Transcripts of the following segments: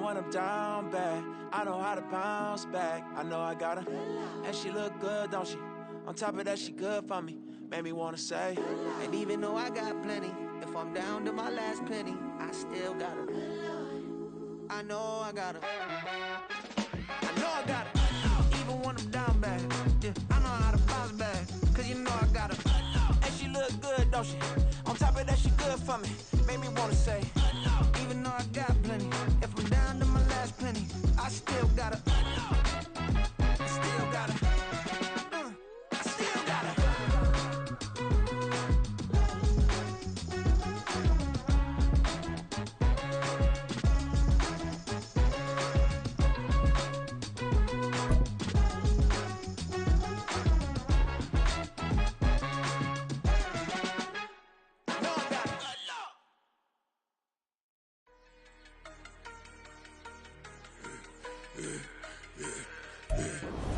when I'm down bad, I know how to bounce back. I know I got her, and she look good, don't she? On top of that, she good for me. Made me wanna say, and even though I got plenty, if I'm down to my last penny, I still got her. I know I got her. I know I got her. Even when I'm down bad, yeah, I know how to bounce back. Cause you know I got her. and she look good, don't she? On top of that, she good for me. Made me wanna say, even though I got plenty, if I'm down to my last penny, I still got her. I still got her. I still got her.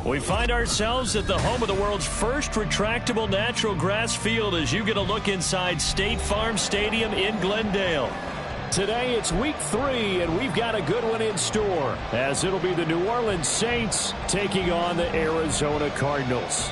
We find ourselves at the home of the world's first retractable natural grass field as you get a look inside State Farm Stadium in Glendale. Today it's week 3, and we've got a good one in store, as it'll be the New Orleans Saints taking on the Arizona Cardinals.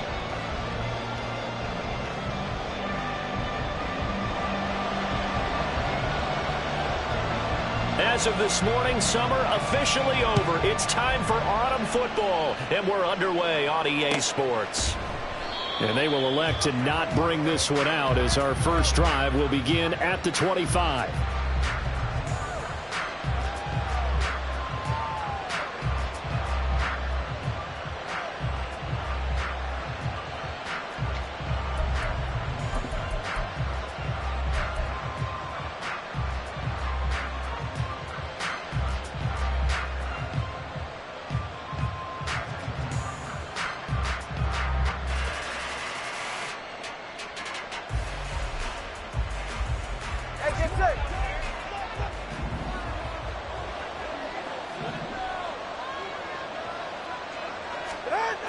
As of this morning, summer officially over. It's time for autumn football, and we're underway on EA Sports. And they will elect to not bring this one out as our first drive will begin at the 25.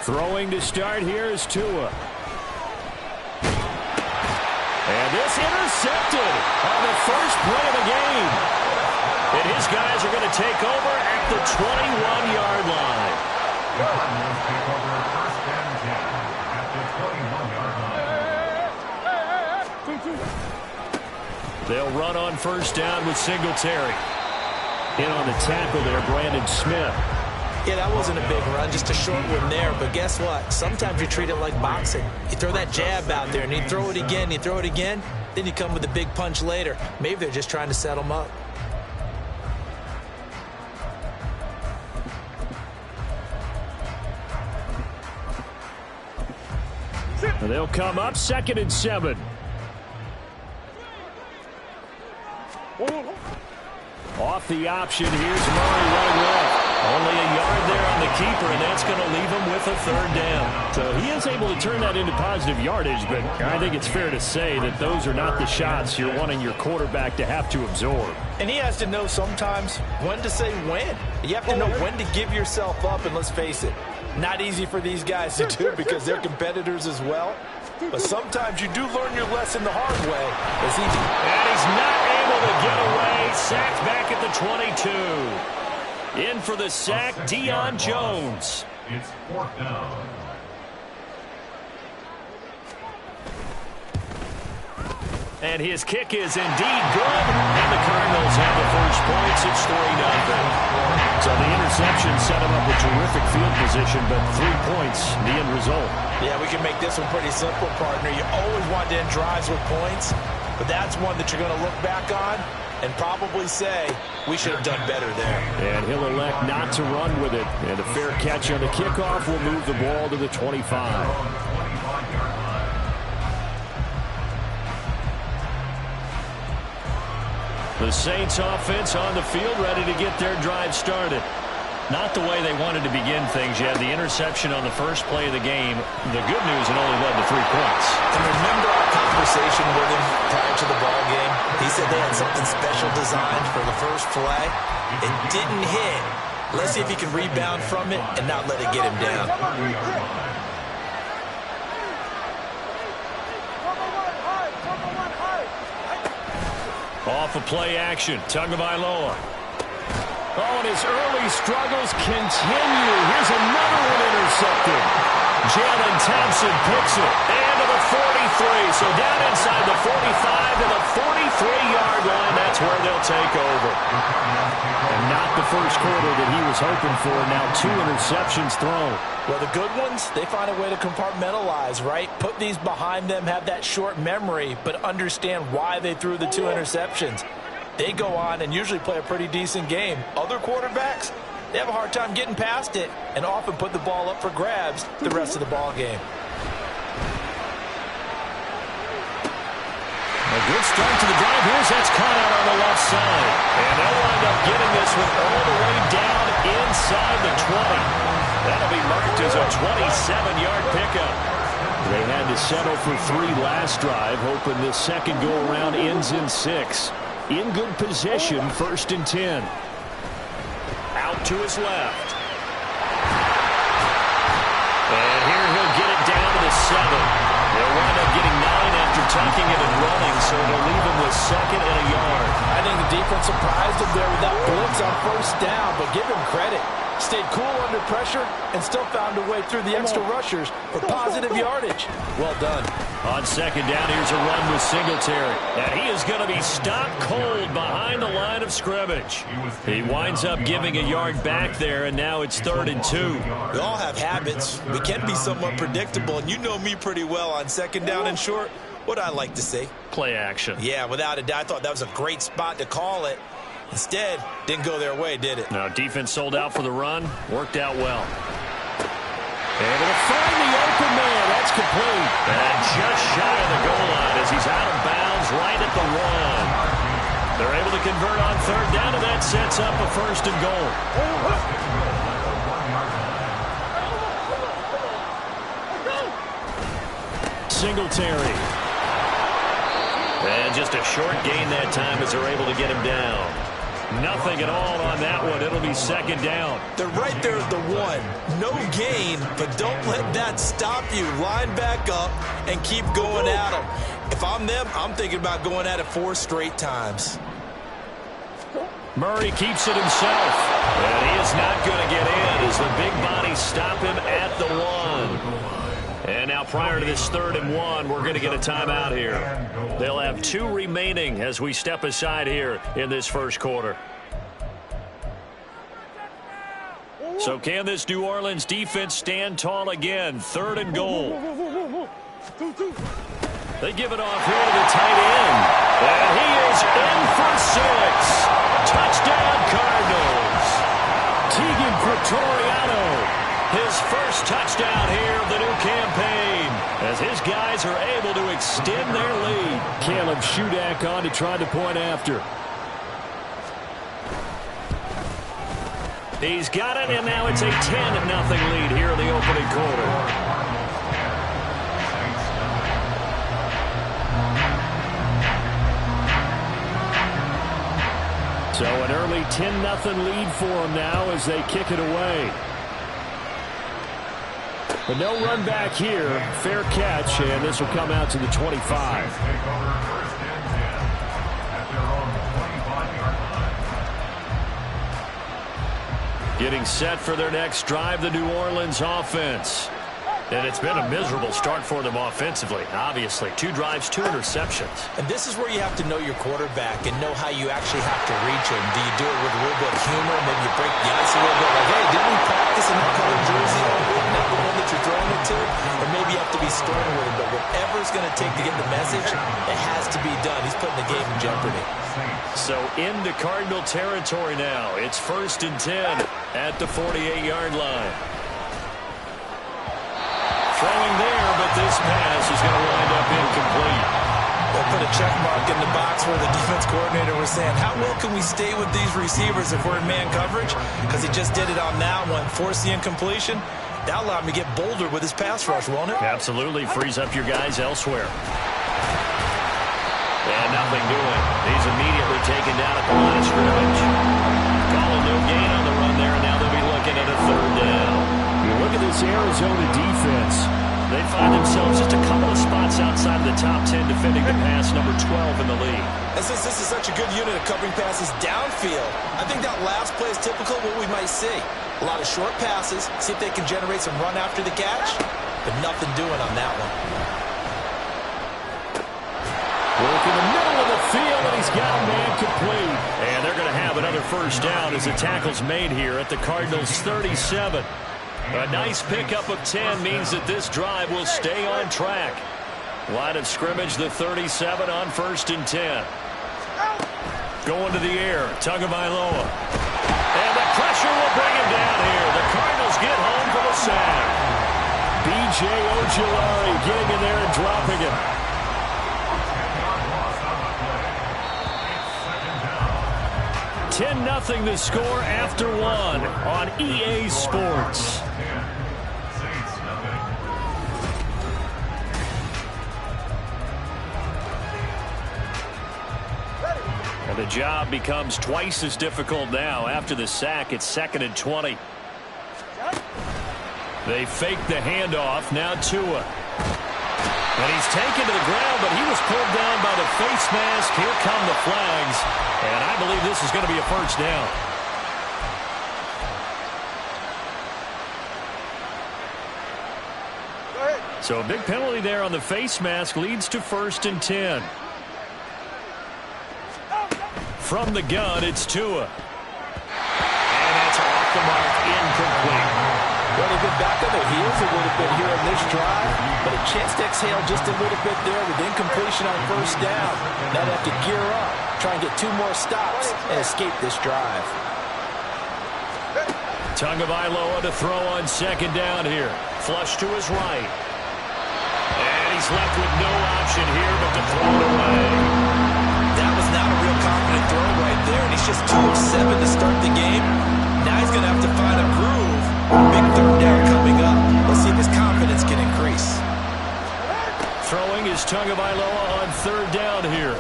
Throwing to start here is Tua. And this intercepted on the first play of the game. And his guys are going to take over at the 21-yard line. They'll run on first down with Singletary. In on the tackle there, Brandon Smith. Yeah, that wasn't a big run, just a short one there. But guess what? Sometimes you treat it like boxing. You throw that jab out there, and you throw it again, then you come with a big punch later. Maybe they're just trying to set them up. They'll come up 2nd and 7. Off the option, here's Murray running left. Only a yard there on the keeper, and that's going to leave him with a 3rd down. So he is able to turn that into positive yardage, but I think it's fair to say that those are not the shots you're wanting your quarterback to have to absorb. And he has to know sometimes when to say when. You have to know when to give yourself up, and let's face it, not easy for these guys to do because they're competitors as well. But sometimes you do learn your lesson the hard way. And he's not able to get away. Sacked back at the 22. In for the sack, Deion Jones. It's 4th down. And his kick is indeed good. And the Cardinals have the first points. It's 3-0. So the interception set him up with terrific field position, but 3 points, the end result. Yeah, we can make this one pretty simple, partner. You always want to end drives with points, but that's one that you're going to look back on and probably say, we should have done better there. And he'll elect not to run with it. And a fair catch on the kickoff will move the ball to the 25. The Saints offense on the field, ready to get their drive started. Not the way they wanted to begin things. You had the interception on the first play of the game. The good news, it only led to 3 points. And remember our conversation with him prior to the ball game? He said they had something special designed for the first play. It didn't hit. Let's see if he can rebound from it and not let it get him down. Off of play action, Tagovailoa. Oh, and his early struggles continue. Here's another one intercepted. Jalen Thompson picks it. And to the 43. So down inside the 45 to the 43-yard line. That's where they'll take over. And not the first quarter that he was hoping for. Now 2 interceptions thrown. Well, the good ones, they find a way to compartmentalize, right? Put these behind them, have that short memory, but understand why they threw the 2 interceptions. They go on and usually play a pretty decent game. Other quarterbacks, they have a hard time getting past it and often put the ball up for grabs the rest of the ball game. A good start to the drive. Here's that's caught out on the left side. And they'll wind up getting this one all the way down inside the 20. That'll be marked as a 27-yard pickup. They had to settle for 3 last drive, hoping this second go-around ends in 6. In good position, 1st and 10. Out to his left. And here he'll get it down to the 7. They'll wind up getting 9 after tucking it and running, so it'll leave him with 2nd and a yard. I think the defense surprised him there with that blitz on 1st down, but give him credit. Stayed cool under pressure and still found a way through the extra rushers for positive yardage. Well done. On 2nd down, here's a run with Singletary. And he is going to be stopped cold behind the line of scrimmage. He winds up giving a yard back there, and now it's 3rd and 2. We all have habits. We can be somewhat predictable, and you know me pretty well on 2nd down and short. What I like to say? Play action. Yeah, without a doubt. I thought that was a great spot to call it. Instead, didn't go their way, did it? No, defense sold out for the run. Worked out well. Able to find the open man. That's complete. And just shy of the goal line as he's out of bounds right at the 1. They're able to convert on 3rd down, and that sets up a 1st and goal. Singletary. And just a short gain that time as they're able to get him down. Nothing at all on that one. It'll be 2nd down. They're right there at the 1. No gain, but don't let that stop you. Line back up and keep going at them. If I'm them, I'm thinking about going at it 4 straight times. Murray keeps it himself. And he is not going to get in as the big bodies stop him at the 1. And now prior to this 3rd and 1, we're going to get a timeout here. They'll have 2 remaining as we step aside here in this first quarter. So can this New Orleans defense stand tall again? 3rd and goal. They give it off here to the tight end. And he is in for 6. Touchdown Cardinals. Tegan Pretoriano. His first touchdown here of the new campaign as his guys are able to extend their lead. Caleb Shudak on to try the point after. He's got it, and now it's a 10-0 lead here in the opening quarter. So an early 10-0 lead for them now as they kick it away. But no run back here. Fair catch, and this will come out to the 25. Getting set for their next drive, the New Orleans offense. And it's been a miserable start for them offensively, obviously. 2 drives, 2 interceptions. And this is where you have to know your quarterback and know how you actually have to reach him. Do you do it with a little bit of humor? Maybe you break the ice a little bit. Like, hey, didn't we practice in that colored jersey? Isn't that the one that you're throwing it to? Or maybe you have to be stern with him. But whatever it's going to take to get the message, it has to be done. He's putting the game in jeopardy. So into Cardinal territory now. It's 1st and 10 at the 48-yard line. Throwing there, but this pass is going to wind up incomplete. They'll put a check mark in the box where the defense coordinator was saying, how well can we stay with these receivers if we're in man coverage? Because he just did it on that one, forced the incompletion. That allowed him to get bolder with his pass rush, won't it? Absolutely. Frees up your guys elsewhere. And nothing doing. He's immediately taken down at the line of scrimmage. Calling no gain on the run there, and now they'll be looking at a 3rd down. You look at this Arizona defense. They find themselves just a couple of spots outside of the top 10 defense. defending the pass, number 12 in the league. And since this is such a good unit of covering passes downfield, I think that last play is typical of what we might see. A lot of short passes, see if they can generate some run after the catch, but nothing doing on that one. Work in the middle of the field, and he's got a man complete. And they're going to have another first down as the tackle's made here at the Cardinals' 37. A nice pickup of 10 means that this drive will stay on track. Line of scrimmage, the 37 on 1st and 10. Going to the air, Tagovailoa. And the pressure will bring him down here. The Cardinals get home for the sack. B.J. Ojulari getting in there and dropping it. 10-0 the score after 1 on EA Sports. And the job becomes twice as difficult now. After the sack, it's 2nd and 20. They fake the handoff. Now Tua. And he's taken to the ground, but he was pulled down by the face mask. Here come the flags. And I believe this is going to be a first down. So a big penalty there on the face mask leads to 1st and 10. From the gun, it's Tua. And that's off the mark, incomplete. Well, they've been back on their heels a little bit here in this drive, but a chance to exhale just a little bit there with incompletion on 1st down. Now they have to gear up, try and get 2 more stops, and escape this drive. Tagovailoa to throw on 2nd down here. Flush to his right. And he's left with no option here but to throw it away. That was not a real confident throw right there, and he's just 2 of 7 to start the game. Now he's going to have to find a groove. Big 3rd down coming up. Let's see if his confidence can increase. Throwing is Tagovailoa on 3rd down here.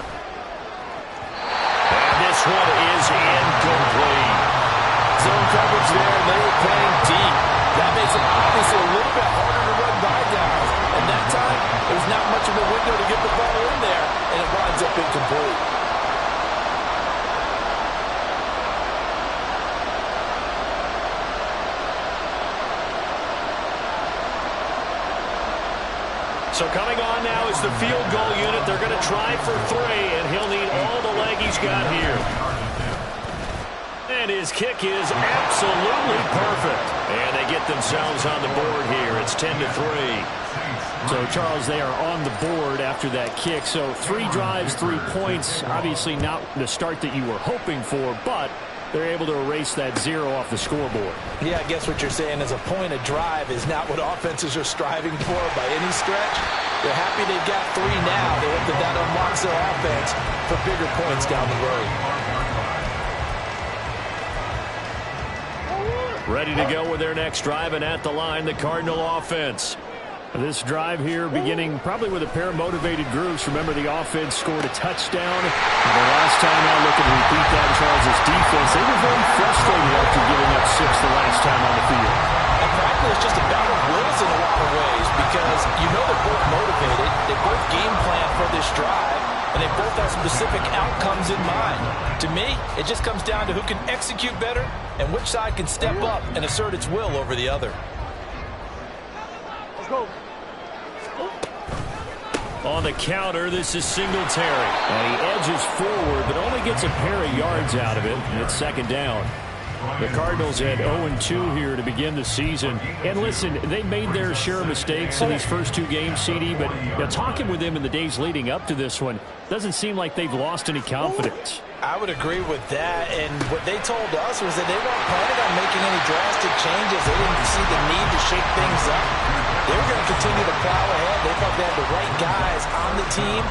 And this one is incomplete. Zone coverage there, and they were playing deep. That makes it obviously a little bit harder to run by guys. And that time, there's not much of a window to get the ball in there, and it winds up incomplete. So coming on now is the field goal unit. They're going to try for 3, and he'll need all the leg he's got here. And his kick is absolutely perfect. And they get themselves on the board here. It's 10-3. So, Charles, they are on the board after that kick. So 3 drives, 3 points. Obviously not the start that you were hoping for, but they're able to erase that 0 off the scoreboard. Yeah, I guess what you're saying is a point of drive is not what offenses are striving for by any stretch. They're happy they've got 3 now. They hope that unlocks their offense for bigger points down the road. Ready to go with their next drive, and at the line, the Cardinal offense. This drive here beginning probably with a pair of motivated groups. Remember, the offense scored a touchdown. And the last time out, looking to repeat that, Charles' defense, they were very frustrated after giving up 6 the last time on the field. And frankly, it's just a battle of wills in a lot of ways because you know they're both motivated. They both game plan for this drive, and they both have specific outcomes in mind. To me, it just comes down to who can execute better and which side can step up and assert its will over the other. On the counter, this is Singletary. And he edges forward, but only gets a pair of yards out of it. And it's 2nd down. The Cardinals had 0-2 here to begin the season. And listen, they made their share of mistakes in these first 2 games, CD, but talking with them in the days leading up to this one, doesn't seem like they've lost any confidence. I would agree with that, and what they told us was that they weren't planning on making any drastic changes. They didn't see the need to shake things up. They were going to continue to plow ahead. They thought they had the right guys on the team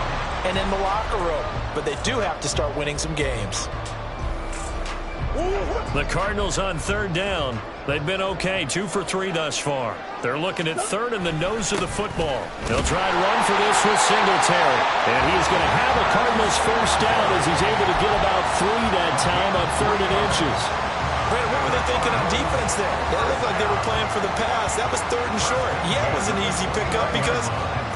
and in the locker room, but they do have to start winning some games. The Cardinals on 3rd down. They've been okay, 2 for 3 thus far. They're looking at 3rd in the nose of the football. They'll try to run for this with Singletary. And he's going to have a Cardinals first down as he's able to get about 3 that time on 3rd and inches. Brandon, what were they thinking on defense there? That looked like they were playing for the pass. That was 3rd and short. Yeah, it was an easy pickup because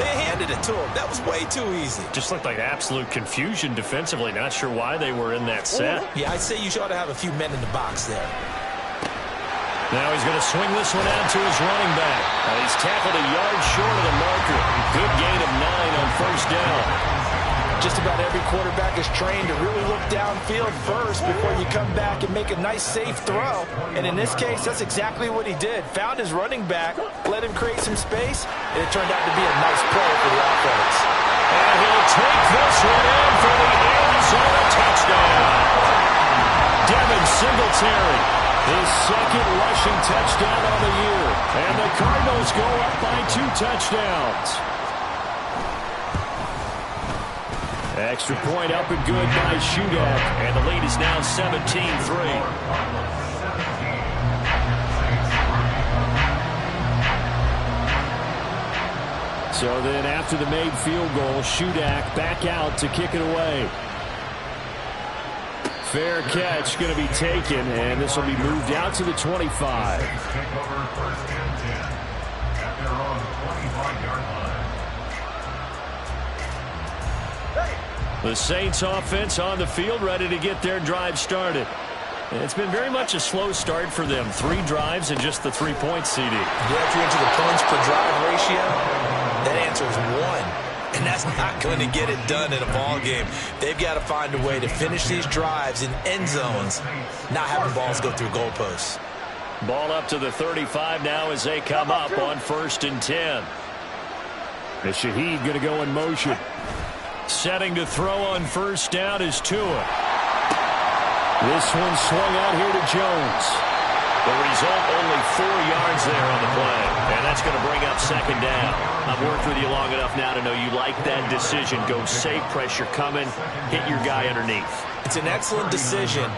They handed it to him. That was way too easy. Just looked like absolute confusion defensively. Not sure why they were in that set. Yeah, I'd say you ought to have a few men in the box there. Now he's going to swing this one out to his running back. He's tackled a yard short of the marker. Good gain of 9 on first down. Just about every quarterback is trained to really look downfield first before you come back and make a nice, safe throw. And in this case, that's exactly what he did. Found his running back, let him create some space, and it turned out to be a nice play for the offense. And he'll take this one in for the Arizona touchdown. Devin Singletary, his second rushing touchdown on the year. And the Cardinals go up by 2 touchdowns. Extra point up and good by Shudak. And the lead is now 17-3. So then after the made field goal, Shudak back out to kick it away. Fair catch going to be taken, and this will be moved out to the 25. The Saints offense on the field, ready to get their drive started. It's been very much a slow start for them. 3 drives and just the 3-point CD. Yeah, if you're into the points per drive ratio, that answer is 1. And that's not going to get it done in a ball game. They've got to find a way to finish these drives in end zones, not having balls go through goalposts. Ball up to the 35 now as they come up on 1st and 10. The Shaheed going to go in motion. Setting to throw on first down is Tua. This one swung out here to Jones. The result, only 4 yards there on the play. And that's going to bring up 2nd down. I've worked with you long enough now to know you like that decision. Go safe, pressure coming, hit your guy underneath. It's an excellent decision,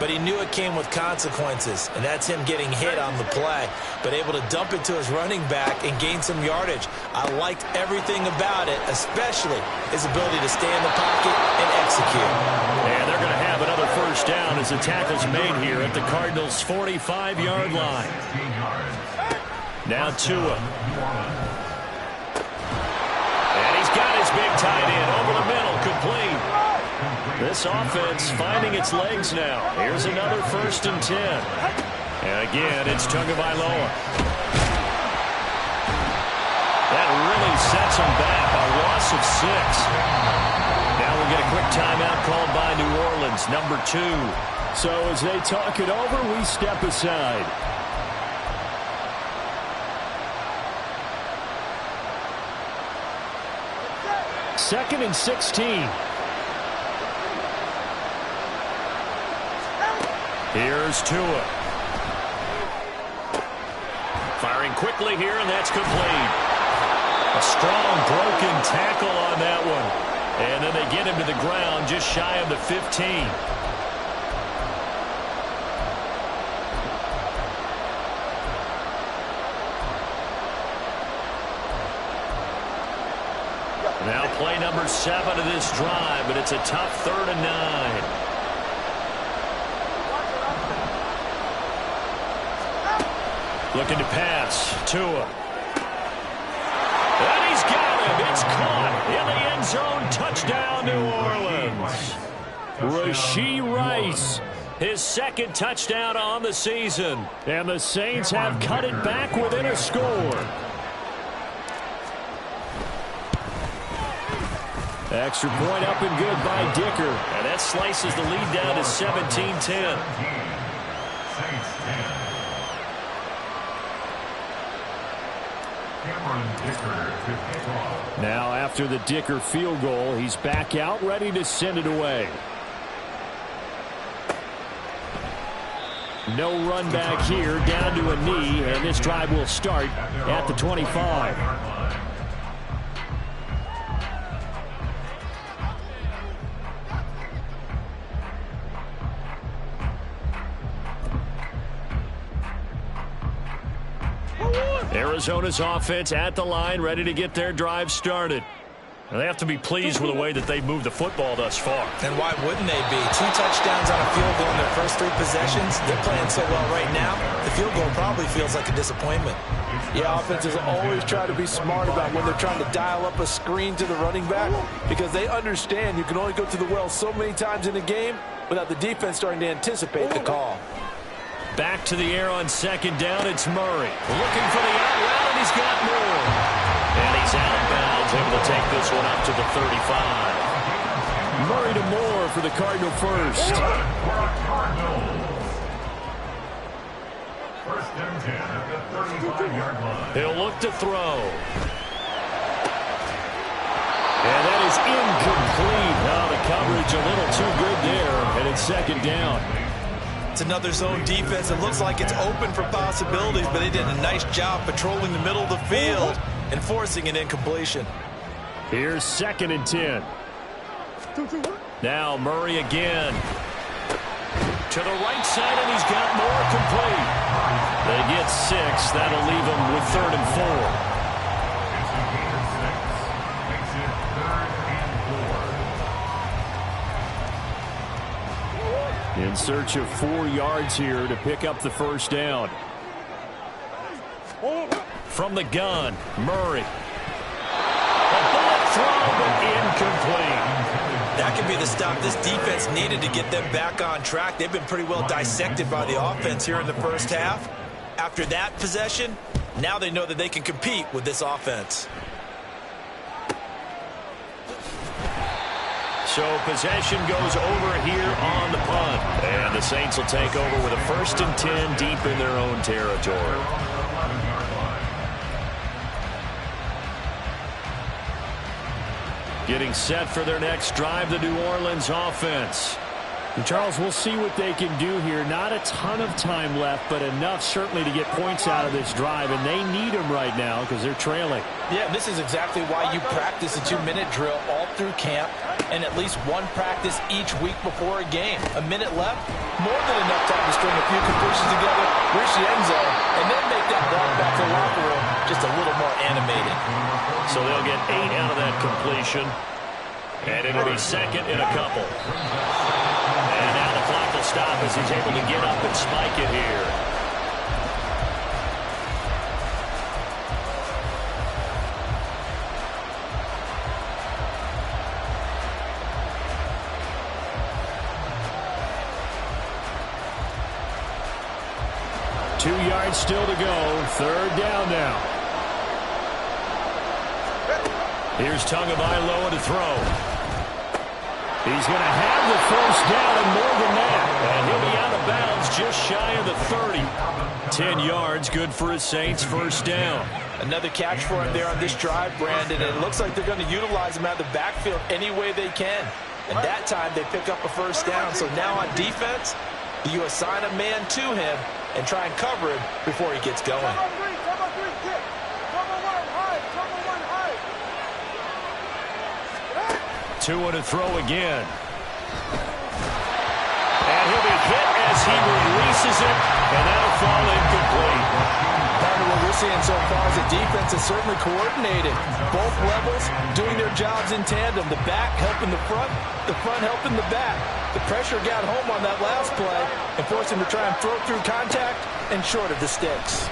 but he knew it came with consequences, and that's him getting hit on the play, but able to dump it to his running back and gain some yardage. I liked everything about it, especially his ability to stay in the pocket and execute. And they're going to have another first down as the tackle's made here at the Cardinals' 45-yard line. Now Tua. And he's got his big tight end over the middle, complete. This offense finding its legs now. Here's another 1st and 10. And again, it's Tagovailoa. That really sets them back. A loss of 6. Now we'll get a quick timeout called by New Orleans, number 2. So as they talk it over, we step aside. Second and 16. Here's Tua. Firing quickly here, and that's complete. A strong broken tackle on that one. And then they get him to the ground just shy of the 15. Now play number 7 of this drive, but it's a tough 3rd and 9. Looking to pass. Tua. And he's got him. It's caught in the end zone. Touchdown, New Orleans. Rashee Rice, his 2nd touchdown on the season. And the Saints have cut it back within a score. Extra point up and good by Dicker. And that slices the lead down to 17-10. Now after the Dicker field goal, he's back out ready to send it away. No run back here, down to a knee, and this drive will start at the 25. Arizona's offense at the line, ready to get their drive started. They have to be pleased with the way that they've moved the football thus far. And why wouldn't they be? 2 touchdowns on a field goal in their first 3 possessions. They're playing so well right now, the field goal probably feels like a disappointment. Yeah, offenses always try to be smart about when they're trying to dial up a screen to the running back because they understand you can only go to the well so many times in a game without the defense starting to anticipate the call. Back to the air on 2nd down, it's Murray. Looking for the out route, and he's got more. And he's out of bounds, able to take this one up to the 35. Murray to Moore for the Cardinal first. First and 10 at the 35-yard line. He'll look to throw. And that is incomplete. Now the coverage a little too good there, and it's 2nd down. It's another zone defense. It looks like it's open for possibilities, but they did a nice job patrolling the middle of the field and forcing an incompletion. Here's 2nd and 10. Now Murray again. To the right side, and he's got more complete. They get 6. That'll leave them with 3rd and 4. In search of 4 yards here to pick up the first down. From the gun, Murray. A bullet throw, but incomplete. That could be the stop this defense needed to get them back on track. They've been pretty well dissected by the offense here in the first half. After that possession, now they know that they can compete with this offense. So possession goes over here on the punt. And the Saints will take over with a 1st and 10 deep in their own territory. Getting set for their next drive, the New Orleans offense. And Charles, we'll see what they can do here. Not a ton of time left, but enough certainly to get points out of this drive, and they need them right now because they're trailing. Yeah, this is exactly why you practice a 2-minute drill all through camp and at least 1 practice each week before a game. A minute left, more than enough time to string a few completions together, reach the end zone, and then make that walk back to the locker room just a little more animated. So they'll get 8 out of that completion, and it'll be 2nd in a couple. And now the clock will stop as he's able to get up and spike it here. Two yards still to go. 3rd down now. Here's Tagovailoa to throw. He's going to have the first down and more than that. And he'll be out of bounds just shy of the 30. 10 yards, good for his Saints, 1st down. Another catch for him there on this drive, Brandon. And it looks like they're going to utilize him out of the backfield any way they can. And that time they pick up a first down. So now on defense, you assign a man to him and try and cover him before he gets going. 2 and a throw again. And he'll be hit as he releases it, and that'll fall incomplete. Part of what we're seeing so far is the defense is certainly coordinated. Both levels doing their jobs in tandem. The back helping the front helping the back. The pressure got home on that last play and forced him to try and throw through contact and short of the sticks.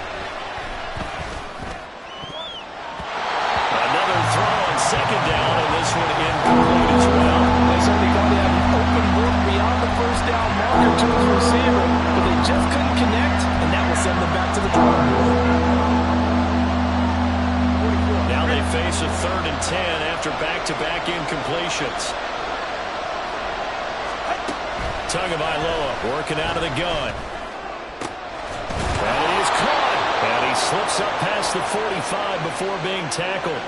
Another throw on 2nd down, and this one incomplete as well. They certainly thought they had an open look beyond the first down marker to his receiver, but they just couldn't connect, and that will send them back to the drawing board. Now they face a 3rd and 10 after back-to-back incompletions. Tagovailoa working out of the gun. And he is caught. And he slips up past the 45 before being tackled.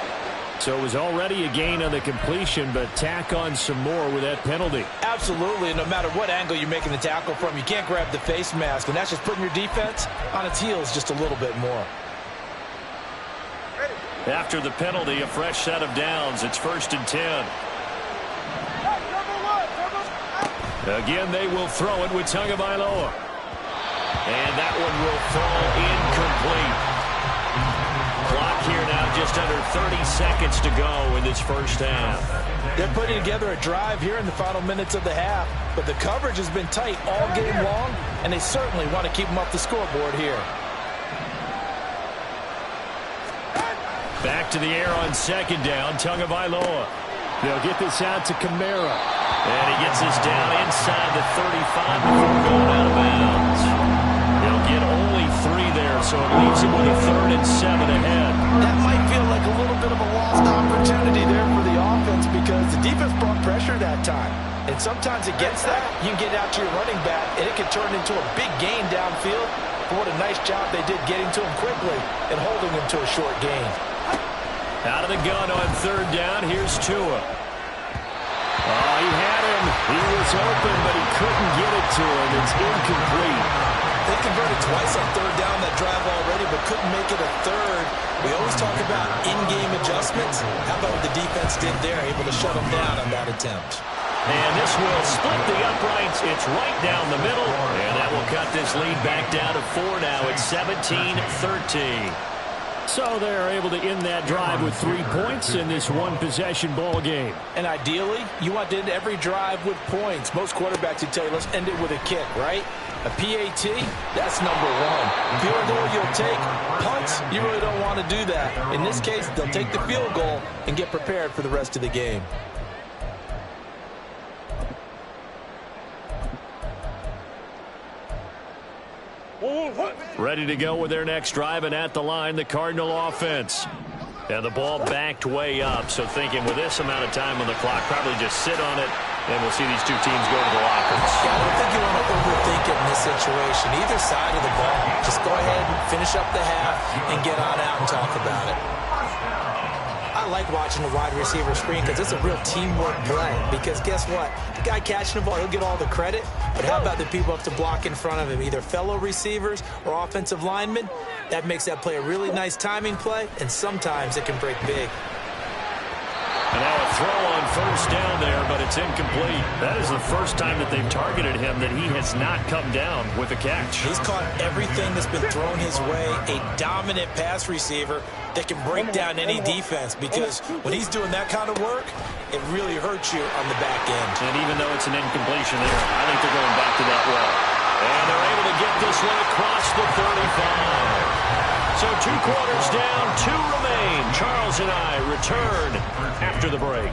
So it was already a gain on the completion, but tack on some more with that penalty. Absolutely, and no matter what angle you're making the tackle from, you can't grab the face mask, and that's just putting your defense on its heels just a little bit more. After the penalty, a fresh set of downs. It's 1st and 10. Again, they will throw it with Tagovailoa. And that one will fall incomplete. Clock here now just under 30 seconds to go in this first half. They're putting together a drive here in the final minutes of the half, but the coverage has been tight all game long, and they certainly want to keep them off the scoreboard here. Back to the air on second down, Tagovailoa. They'll get this out to Kamara. And he gets this down inside the 35 before going out of bounds. They'll get only 3 there, so it leaves him with a 3rd and 7 ahead. That might feel like a little bit of a lost opportunity there for the offense because the defense brought pressure that time. And sometimes against that, you can get out to your running back, and it can turn into a big gain downfield. But what a nice job they did getting to him quickly and holding him to a short gain. Out of the gun on 3rd down, here's Tua. Oh, he had him. He was open, but he couldn't get it to him. It's incomplete. They converted twice on 3rd down that drive already, but couldn't make it a 3rd. We always talk about in-game adjustments. How about what the defense did there, able to shut them down on that attempt? And this will split the uprights. It's right down the middle, and that will cut this lead back down to 4 now. It's 17-13. So they're able to end that drive with 3 points in this one-possession ball game. And ideally, you want to end every drive with points. Most quarterbacks would tell you, let's end it with a kick, right? A PAT, that's number 1. Field goal you'll take. Punts, you really don't want to do that. In this case, they'll take the field goal and get prepared for the rest of the game. Ready to go with their next drive, and at the line, the Cardinal offense. And the ball backed way up, so thinking with this amount of time on the clock, probably just sit on it, and we'll see these two teams go to the lockers. Yeah, I don't think you want to overthink it in this situation. Either side of the ball, just go ahead and finish up the half and get on out and talk about it. I like watching the wide receiver screen because it's a real teamwork play. Because guess what? The guy catching the ball, he'll get all the credit. But how about the people up to block in front of him, either fellow receivers or offensive linemen? That makes that play a really nice timing play, and sometimes it can break big. And now a throw on 1st down there, but it's incomplete. That is the first time that they've targeted him that he has not come down with a catch. He's caught everything that's been thrown his way. A dominant pass receiver that can break down any defense, because when he's doing that kind of work, it really hurts you on the back end. And even though it's an incompletion there, I think they're going back to that well. And they're able to get this one across the 35. So 2 quarters down, 2 remain. Charles and I return after the break.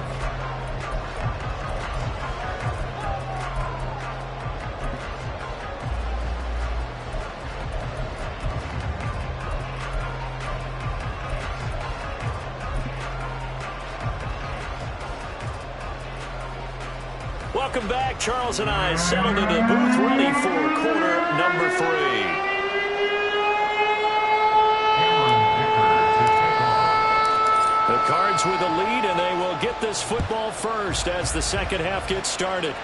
Welcome back. Charles and I settled into the booth, ready for quarter number 3. The Cards with a lead, and they will get this football first as the second half gets started.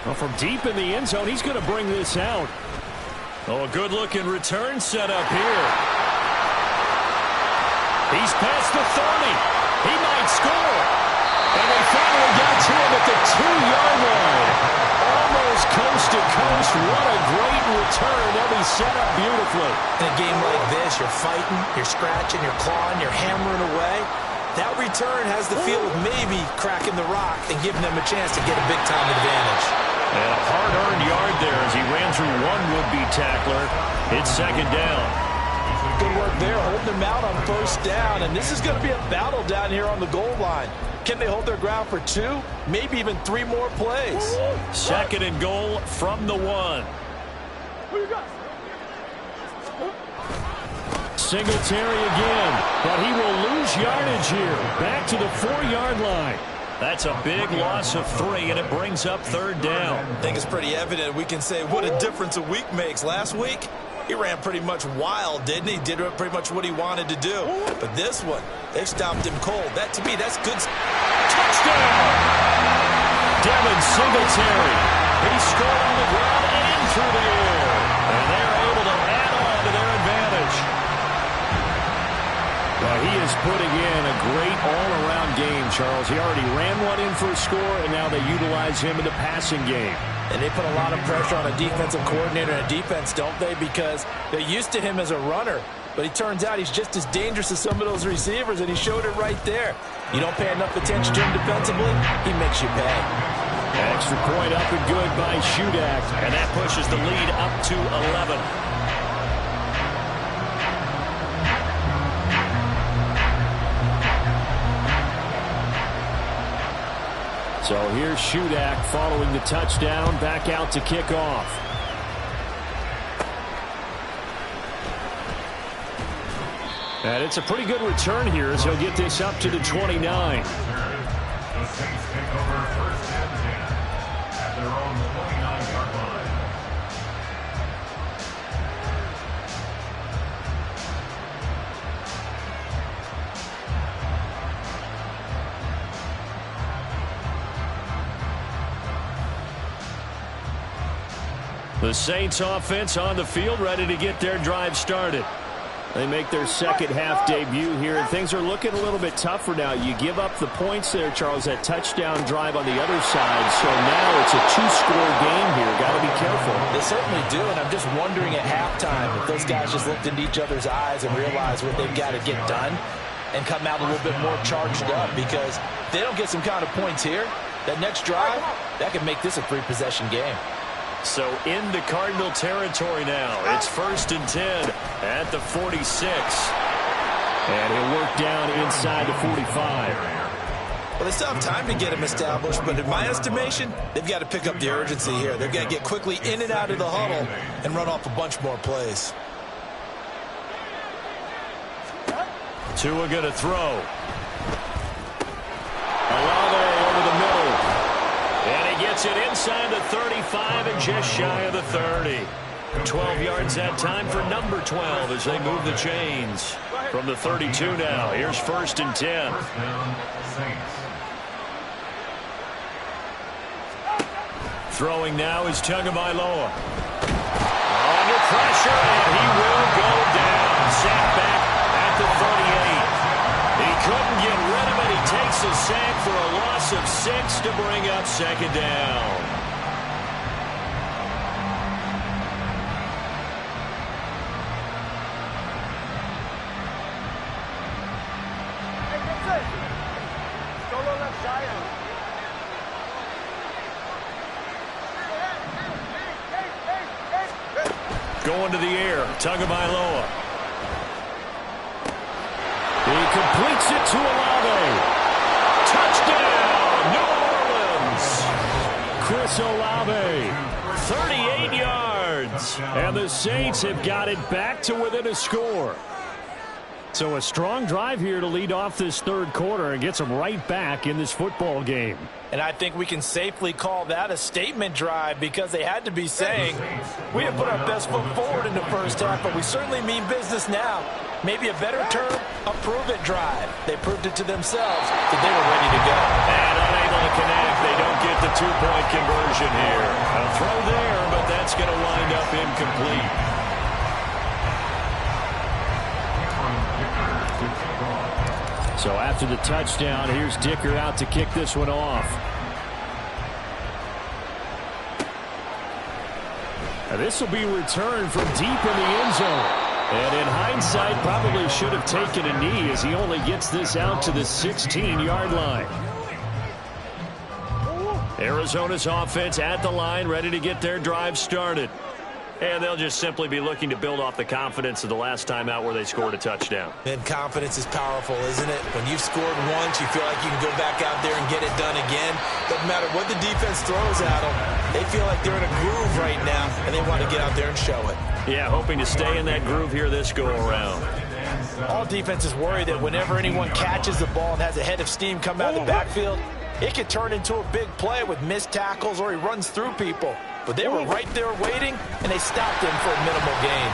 Well, from deep in the end zone, he's going to bring this out. Oh, a good-looking return set up here. He's past the 30. He might score. And they finally got to him at the 2-yard line. Almost coast to coast. What a great return. They'll be set up beautifully. In a game like this, you're fighting, you're scratching, you're clawing, you're hammering away. That return has the feel of maybe cracking the rock and giving them a chance to get a big-time advantage. And a hard-earned yard there as he ran through one would-be tackler. It's 2nd down. Good work there, holding them out on 1st down. And this is going to be a battle down here on the goal line. Can they hold their ground for 2, maybe even 3 more plays? 2nd and goal from the 1. Singletary again, but he will lose yardage here. Back to the 4-yard line. That's a big loss of 3, and it brings up 3rd down. I think it's pretty evident. We can say what a difference a week makes. Last week, he ran pretty much wild, didn't he? Did pretty much what he wanted to do. But this one, they stopped him cold. That, to me, that's good. Touchdown! Devin Singletary. He scored on the ground and through the air. And they're able to add on to their advantage. Well, he is putting in a great all-around game, Charles. He already ran one in for a score, and now they utilize him in the passing game. And they put a lot of pressure on a defensive coordinator and a defense, don't they? Because they're used to him as a runner. but he turns out he's just as dangerous as some of those receivers, and he showed it right there. You don't pay enough attention to him defensively, he makes you pay. Extra point up and good by Shudak, and that pushes the lead up to 11. So here's Shudak following the touchdown, back out to kick off. And it's a pretty good return here as he'll get this up to the 29. The Saints take over first and 10 at their own 29-yard line. The Saints offense on the field, ready to get their drive started. They make their second half debut here, and things are looking a little bit tougher now. You give up the points there, Charles, that touchdown drive on the other side. So now it's a two-score game here. Got to be careful. They certainly do, and I'm just wondering at halftime if those guys just looked into each other's eyes and realized what they've got to get done and come out a little bit more charged up, because if they don't get some kind of points here, that next drive, that could make this a three-possession game. So into Cardinal territory now. It's 1st and 10 at the 46. And he'll work down inside the 45. Well, they still have time to get him established, but in my estimation, they've got to pick up the urgency here. They've got to get quickly in and out of the huddle and run off a bunch more plays. Tua going to throw. Olave over the middle. And he gets it inside the 35 and just shy of the 30. 12 yards that time for number 12 as they move the chains. From the 32 now, here's 1st and 10. First down, Saints. Throwing now is Tagovailoa. Under pressure, and he will go down. Sacked back at the 38. He couldn't get rid of it. He takes a sack for a loss of 6 to bring up 2nd down. Going to the air, Tagovailoa. He completes it to Olave. Touchdown, New Orleans. Chris Olave, 38 yards. And the Saints have got it back to within a score. So a strong drive here to lead off this third quarter and gets them right back in this football game. And I think we can safely call that a statement drive, because they had to be saying, we didn't put our best foot forward in the first half, but we certainly mean business now. Maybe a better term, a prove-it drive. They proved it to themselves that they were ready to go. And unable to connect. They don't get the two-point conversion here. A throw there, but that's going to wind up incomplete. So after the touchdown, here's Dicker out to kick this one off. And this will be returned from deep in the end zone. And in hindsight, probably should have taken a knee as he only gets this out to the 16-yard line. Arizona's offense at the line, ready to get their drive started. And they'll just simply be looking to build off the confidence of the last time out where they scored a touchdown. And confidence is powerful, isn't it? When you've scored once, you feel like you can go back out there and get it done again. Doesn't matter what the defense throws at them. They feel like they're in a groove right now, and they want to get out there and show it. Yeah, hoping to stay in that groove here this go-around. All defenses worry that whenever anyone catches the ball and has a head of steam come out of the backfield, it could turn into a big play with missed tackles or he runs through people. But they were right there waiting, and they stopped him for a minimal gain.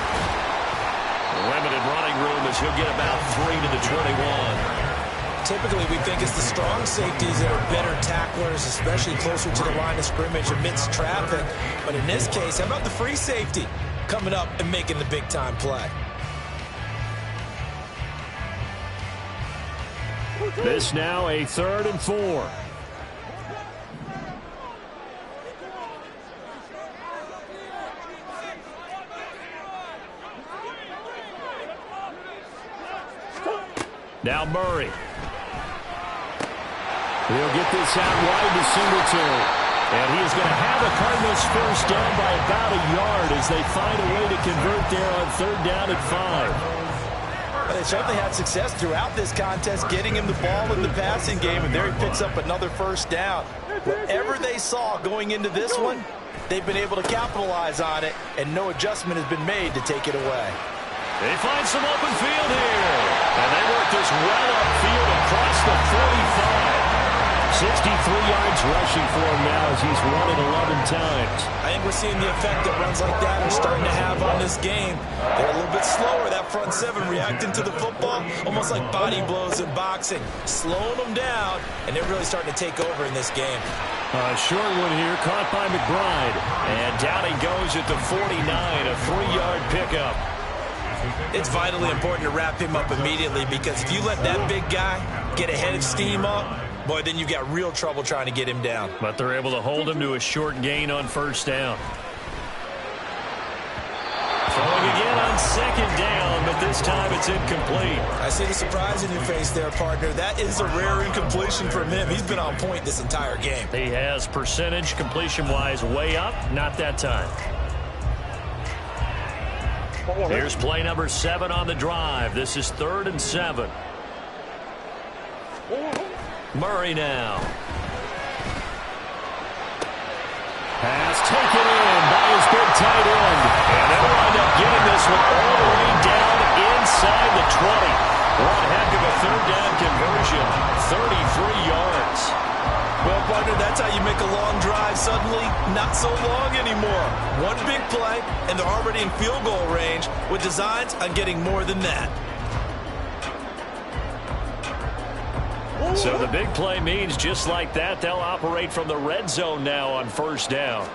Limited running room as he'll get about 3 to the 21. Typically, we think it's the strong safeties that are better tacklers, especially closer to the line of scrimmage amidst traffic. But in this case, how about the free safety coming up and making the big-time play? This now a 3rd and 4. Now Murray. He'll get this out wide to Singletary. And he is going to have the Cardinals first down by about a yard as they find a way to convert there on 3rd down and 5. They certainly had success throughout this contest getting him the ball in the passing game, and there he picks up another first down. Whatever they saw going into this one, they've been able to capitalize on it, and no adjustment has been made to take it away. They find some open field here, and they work this well upfield across the 45. 63 yards rushing for him now as he's run it 11 times. I think we're seeing the effect that runs like that are starting to have on this game. They're a little bit slower, that front seven, reacting to the football, almost like body blows in boxing, slowing them down, and they're really starting to take over in this game. Short one here, caught by McBride, and down he goes at the 49, a 3-yard pickup. It's vitally important to wrap him up immediately, because if you let that big guy get ahead of steam up, boy, then you got real trouble trying to get him down. But they're able to hold him to a short gain on 1st down. Throwing again on 2nd down, but this time it's incomplete. I see the surprise in your face there, partner. That is a rare incompletion from him. He's been on point this entire game. He has percentage completion-wise way up, not that time. Here's play number 7 on the drive. This is 3rd and 7. Murray now. Pass taken in by his big tight end. And they'll wind up getting this one all the way down inside the 20. One heck of a 3rd down conversion. 33 yards. Well, partner, that's how you make a long drive suddenly not so long anymore. One big play, and they're already in field goal range with designs on getting more than that. So the big play means just like that, they'll operate from the red zone now on 1st down.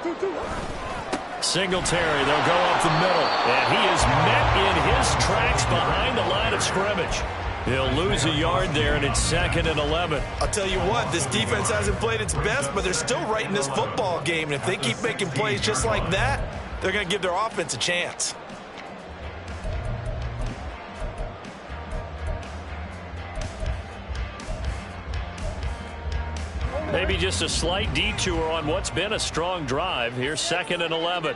Singletary, they'll go up the middle, and he is met in his tracks behind the line of scrimmage. He'll lose a yard there, and it's 2nd and 11. I'll tell you what, this defense hasn't played its best, but they're still right in this football game. And if they keep making plays just like that, they're going to give their offense a chance. Maybe just a slight detour on what's been a strong drive. Here's 2nd and 11.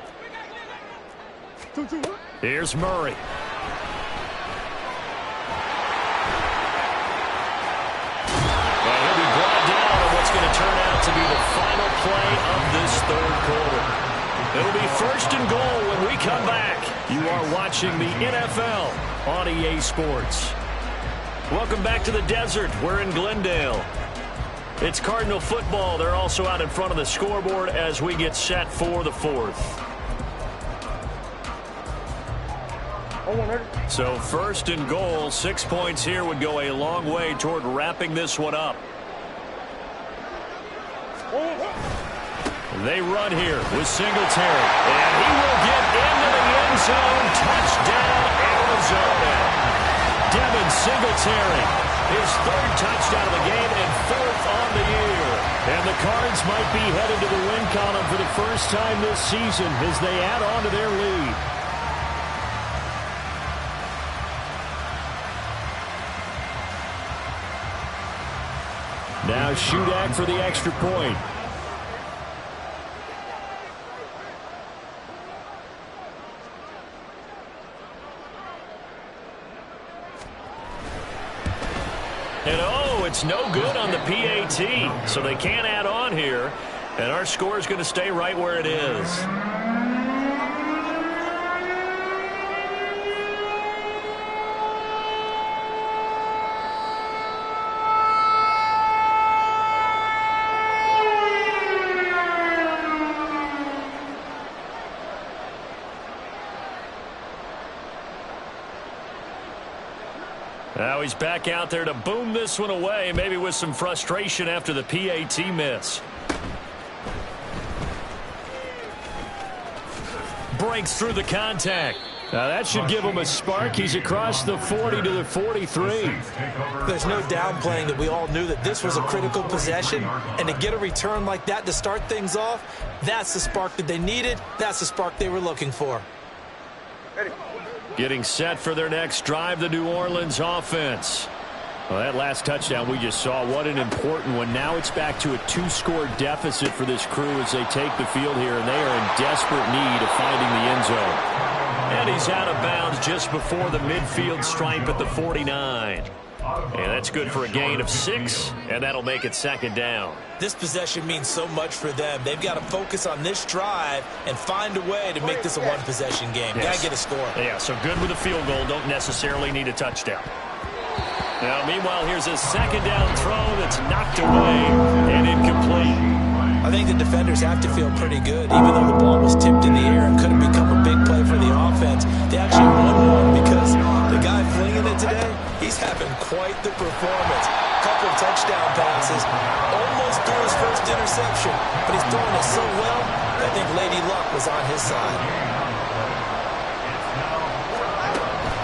Here's Murray. And he'll be brought down on what's going to turn out to be the final play of this 3rd quarter. It'll be 1st and goal when we come back. You are watching the NFL on EA Sports. Welcome back to the desert. We're in Glendale. It's Cardinal football. They're also out in front of the scoreboard as we get set for the 4th. So 1st and goal, 6 points here would go a long way toward wrapping this one up. They run here with Singletary, and he will get into the end zone. Touchdown, Arizona. Devin Singletary, his 3rd touchdown of the game and 4th on the year. And the Cards might be headed to the win column for the first time this season as they add on to their lead. Now Shudak for the extra point. And oh, it's no good on the PAT, so they can't add on here, and our score is going to stay right where it is. Now he's back out there to boom this one away, maybe with some frustration after the PAT miss. Breaks through the contact. Now that should give him a spark. He's across the 40 to the 43. There's no downplaying that we all knew that this was a critical possession, and to get a return like that to start things off, that's the spark that they needed. That's the spark they were looking for. Getting set for their next drive, the New Orleans offense. Well, that last touchdown we just saw, what an important one. Now it's back to a 2-score deficit for this crew as they take the field here, and they are in desperate need of finding the end zone. And he's out of bounds just before the midfield stripe at the 49. And that's good for a gain of 6, and that'll make it second down. This possession means so much for them. They've got to focus on this drive and find a way to make this a one-possession game. Yes. Got to get a score. Yeah, so good with a field goal. Don't necessarily need a touchdown. Now, meanwhile, here's a second down throw that's knocked away and incomplete. I think the defenders have to feel pretty good. Even though the ball was tipped in the air and could have become a big play for the offense, they actually won one because the guy flinging it today, he's having quite the performance. Couple of touchdown passes, almost threw his first interception, but he's throwing it so well, I think Lady Luck was on his side.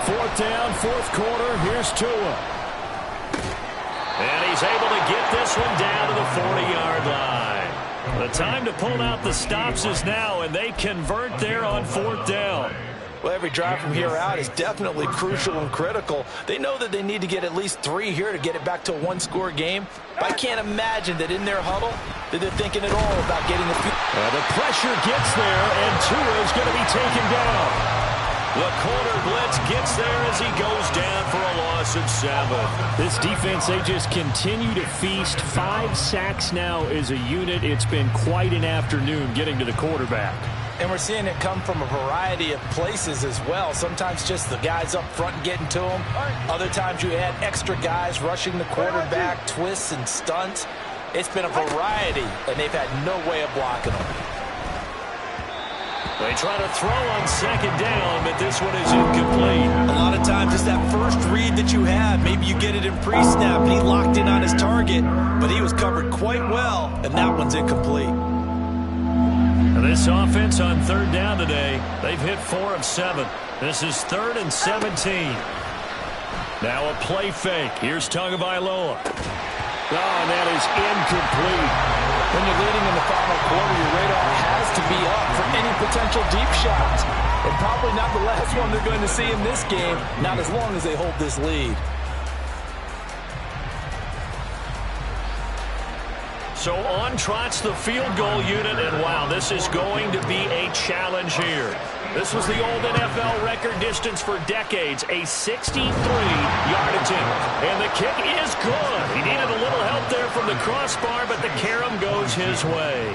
Fourth down, fourth quarter. Here's Tua. And he's able to get this one down to the 40-yard line. The time to pull out the stops is now, and they convert there on fourth down. Well, every drive from here out is definitely crucial and critical. They know that they need to get at least 3 here to get it back to a one-score game. But I can't imagine that in their huddle that they're thinking at all about getting a few. The pressure gets there, and Tua is going to be taken down. The corner blitz gets there as he goes down for a loss of 7. This defense, they just continue to feast. 5 sacks now as a unit. It's been quite an afternoon getting to the quarterback. And we're seeing it come from a variety of places as well. Sometimes just the guys up front getting to him. Other times you add extra guys rushing the quarterback, twists and stunts. It's been a variety, and they've had no way of blocking them. They try to throw on second down, but this one is incomplete. A lot of times it's that first read that you have. Maybe you get it in pre-snap, and he locked in on his target, but he was covered quite well, and that one's incomplete. This offense on third down today, they've hit 4 of 7. This is 3rd and 17. Now a play fake. Here's Tagovailoa. Oh, and that is incomplete. When you're leading in the final quarter, your radar has to be up for any potential deep shots. And probably not the last one they're going to see in this game, not as long as they hold this lead. So on trots the field goal unit, and wow, this is going to be a challenge here. This was the old NFL record distance for decades, a 63-yard attempt. And the kick is good. He needed a little help there from the crossbar, but the carom goes his way.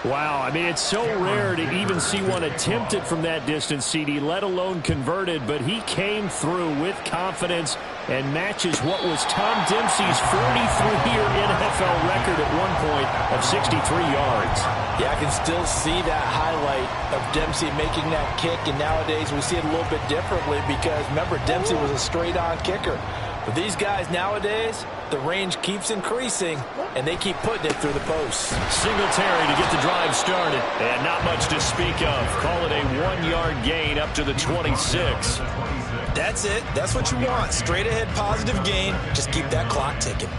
Wow, I mean, it's so rare to even see one attempted from that distance, CD, let alone converted, but he came through with confidence and matches what was Tom Dempsey's 43-year NFL record at one point of 63 yards. Yeah, I can still see that highlight of Dempsey making that kick, and nowadays we see it a little bit differently because, remember, Dempsey was a straight-on kicker. But these guys nowadays, the range keeps increasing, and they keep putting it through the posts. Singletary to get the drive started, and not much to speak of. Call it a 1-yard gain up to the 26. That's it. That's what you want. Straight ahead positive gain. Just keep that clock ticking.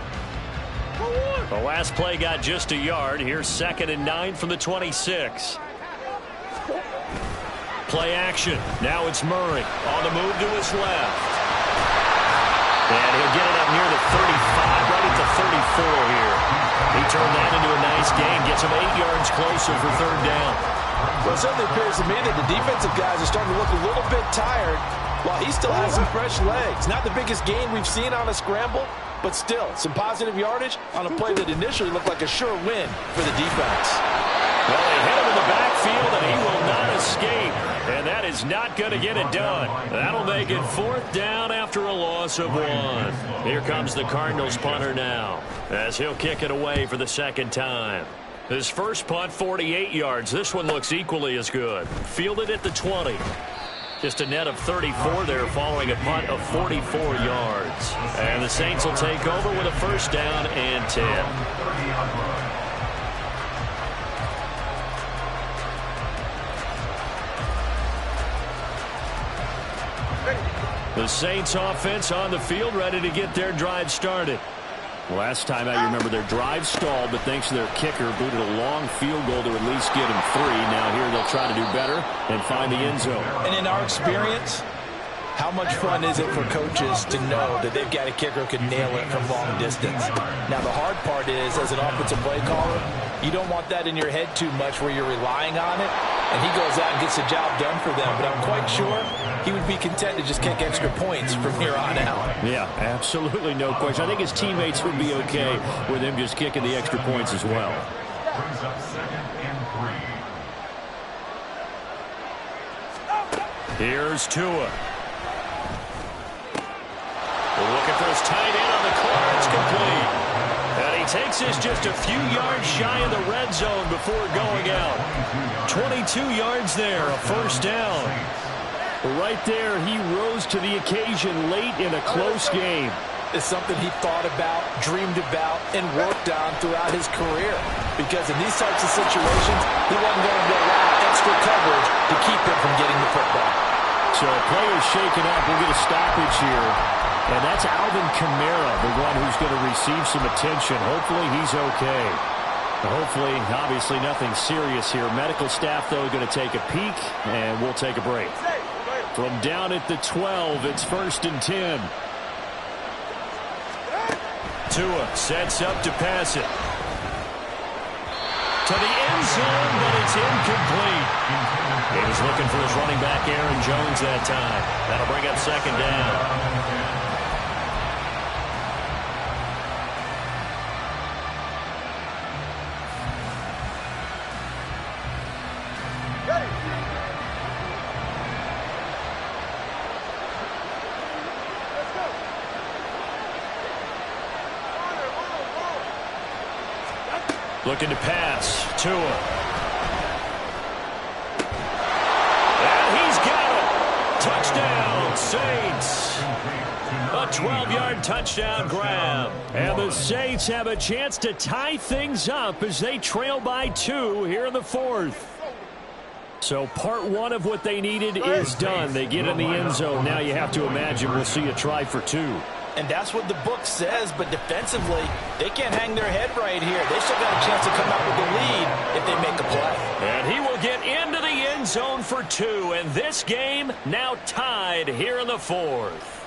The last play got just a yard. Here's 2nd and 9 from the 26. Play action. Now it's Murray on the move to his left. And he'll get it up near the 35, right at the 34 here. He turned that into a nice gain, gets him 8 yards closer for 3rd down. Well, it certainly appears to me that the defensive guys are starting to look a little bit tired while he still has some fresh legs. Not the biggest gain we've seen on a scramble, but still some positive yardage on a play that initially looked like a sure win for the defense. Well, they hit him in the backfield, and he will not escape. And that is not going to get it done. That'll make it 4th down after a loss of 1. Here comes the Cardinals punter now, as he'll kick it away for the 2nd time. His first punt, 48 yards. This one looks equally as good. Fielded at the 20. Just a net of 34 there following a punt of 44 yards. And the Saints will take over with a 1st down and 10. The Saints offense on the field, ready to get their drive started. Last time out, you remember their drive stalled, but thanks to their kicker, booted a long field goal to at least get him 3. Now here they'll try to do better and find the end zone. And in our experience, How much fun is it for coaches to know that they've got a kicker who can nail it from long distance? Now, the hard part is, as an offensive play caller, you don't want that in your head too much where you're relying on it, and he goes out and gets the job done for them. But I'm quite sure he would be content to just kick extra points from here on out. Yeah, absolutely no question. I think his teammates would be okay with him just kicking the extra points as well. Brings up 2nd and 3. Here's Tua. Looking for his tight end on the corner. It's complete. And he takes this just a few yards shy of the red zone before going out. 22 yards there, a first down. Right there, he rose to the occasion late in a close game. It's something he thought about, dreamed about, and worked on throughout his career. Because in these types of situations, he wasn't going to allow extra coverage to keep him from getting the football. So a player's shaken up. We'll get a stoppage here. And that's Alvin Kamara, the one who's going to receive some attention. Hopefully he's okay. Hopefully, obviously nothing serious here. Medical staff, though, going to take a peek, and we'll take a break. From down at the 12, it's 1st and 10. Tua sets up to pass it. To the end zone, but it's incomplete. He was looking for his running back, Aaron Jones, that time. That'll bring up 2nd down. Looking to pass. Tua. And he's got it. Touchdown, Saints. A 12-yard touchdown grab. And the Saints have a chance to tie things up as they trail by 2 here in the 4th. So part 1 of what they needed is done. They get in the end zone. Now you have to imagine we'll see a try for 2. And that's what the book says, but defensively, they can't hang their head right here. They still got a chance to come out with the lead if they make a play. And he will get into the end zone for 2, and this game now tied here in the 4th.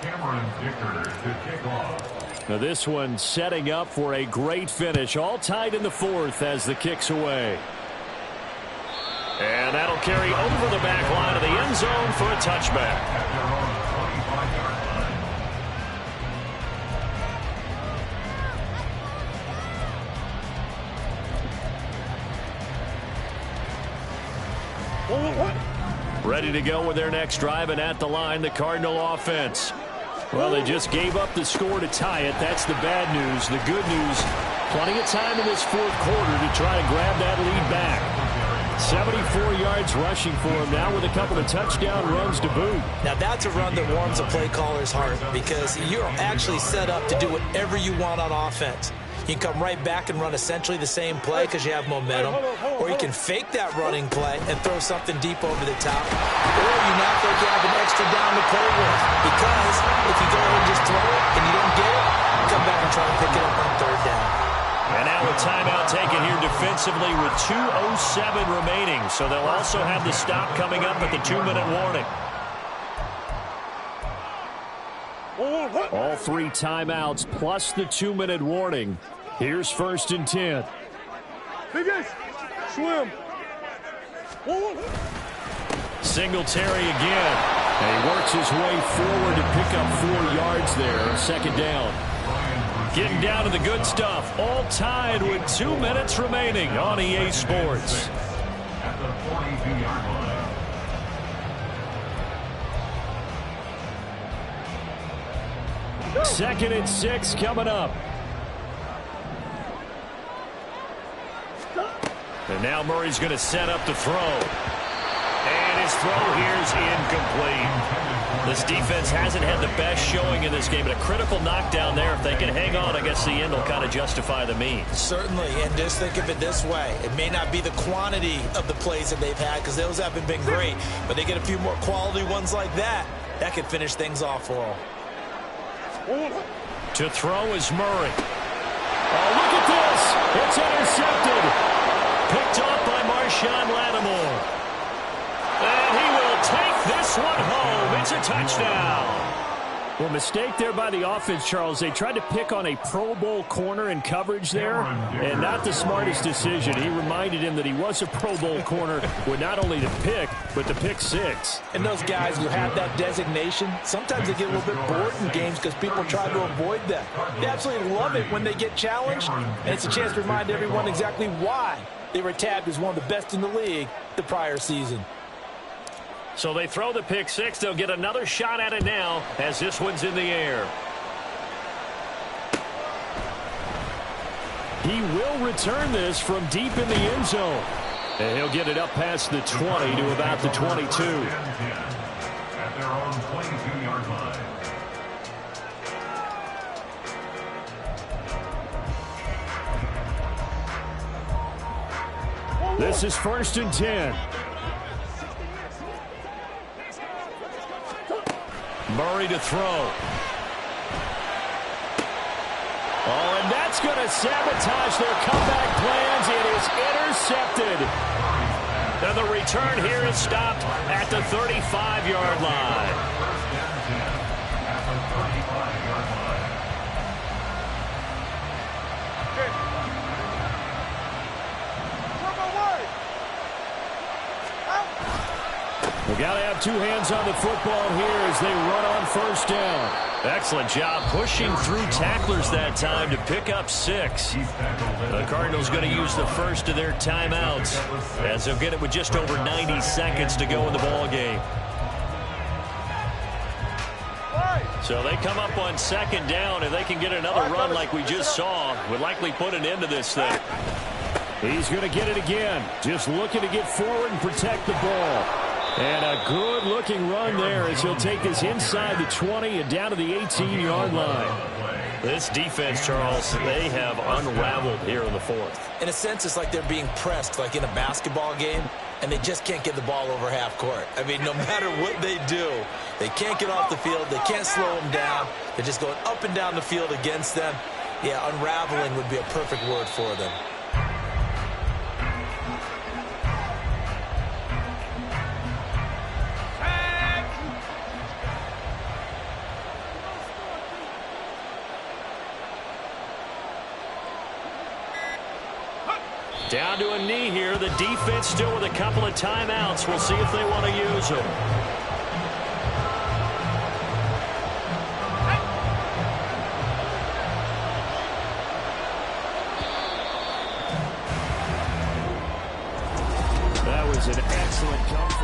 Cameron Dicker to kick off. Now this one setting up for a great finish, all tied in the 4th as the kick's away. And that'll carry over the back line of the end zone for a touchback. At their own 25-yard line. Ready to go with their next drive, and at the line, the Cardinal offense. Well, they just gave up the score to tie it. That's the bad news. The good news, plenty of time in this 4th quarter to try to grab that lead back. 74 yards rushing for him now with a couple of touchdown runs to boot. Now that's a run that warms a play caller's heart because you're actually set up to do whatever you want on offense. You can come right back and run essentially the same play because you have momentum, or you can fake that running play and throw something deep over the top, or you now think you have an extra down to play with because if you go ahead and just throw it and you don't get it, come back and try to pick it up on 3rd down. And now a timeout taken here defensively with 2:07 remaining. So they'll also have the stop coming up at the 2-minute warning. All 3 timeouts plus the 2-minute warning. Here's 1st and 10. Swim. Singletary again. And he works his way forward to pick up 4 yards there. 2nd down. Getting down to the good stuff. All tied with 2 minutes remaining on EA Sports. At the 42-yard line. 2nd and 6 coming up. And now Murray's going to set up the throw. And his throw here is incomplete. This defense hasn't had the best showing in this game, but a critical knockdown there. If they can hang on, I guess the end will kind of justify the means. Certainly, and just think of it this way. It may not be the quantity of the plays that they've had because those haven't been great, but they get a few more quality ones like that. That could finish things off for them. To throw is Murray. Oh, look at this. It's intercepted. Picked off by Marshawn Lattimore. this one home. It's a touchdown. Well, mistake there by the offense, Charles. They tried to pick on a Pro Bowl corner in coverage there, and not the smartest decision. He reminded him that he was a Pro Bowl corner with not only the pick, but the pick six. And those guys who have that designation, sometimes they get a little bit bored in games because people try to avoid them. They absolutely love it when they get challenged, and it's a chance to remind everyone exactly why they were tabbed as one of the best in the league the prior season. So they throw the pick six. They'll get another shot at it now as this one's in the air. He will return this from deep in the end zone. And he'll get it up past the 20 to about the 22. At their own 22-yard line. This is 1st and 10. Murray to throw. Oh, and that's going to sabotage their comeback plans. It is intercepted. And the return here is stopped at the 35-yard line. We've got to have two hands on the football here as they run on 1st down. Excellent job pushing through tacklers that time to pick up 6. The Cardinals going to use the first of their timeouts as they'll get it with just over 90 seconds to go in the ball game. So they come up on 2nd down. If they can get another run like we just saw, would likely put an end to this thing. He's going to get it again. Just looking to get forward and protect the ball. And a good-looking run there as he'll take this inside the 20 and down to the 18-yard line. This defense, Charles, they have unraveled here in the 4th. In a sense, it's like they're being pressed, like in a basketball game, and they just can't get the ball over half court. I mean, no matter what they do, they can't get off the field. They can't slow them down. They're just going up and down the field against them. Yeah, unraveling would be a perfect word for them. Down to a knee here. The defense still with a couple of timeouts. We'll see if they want to use them. That was an excellent comeback.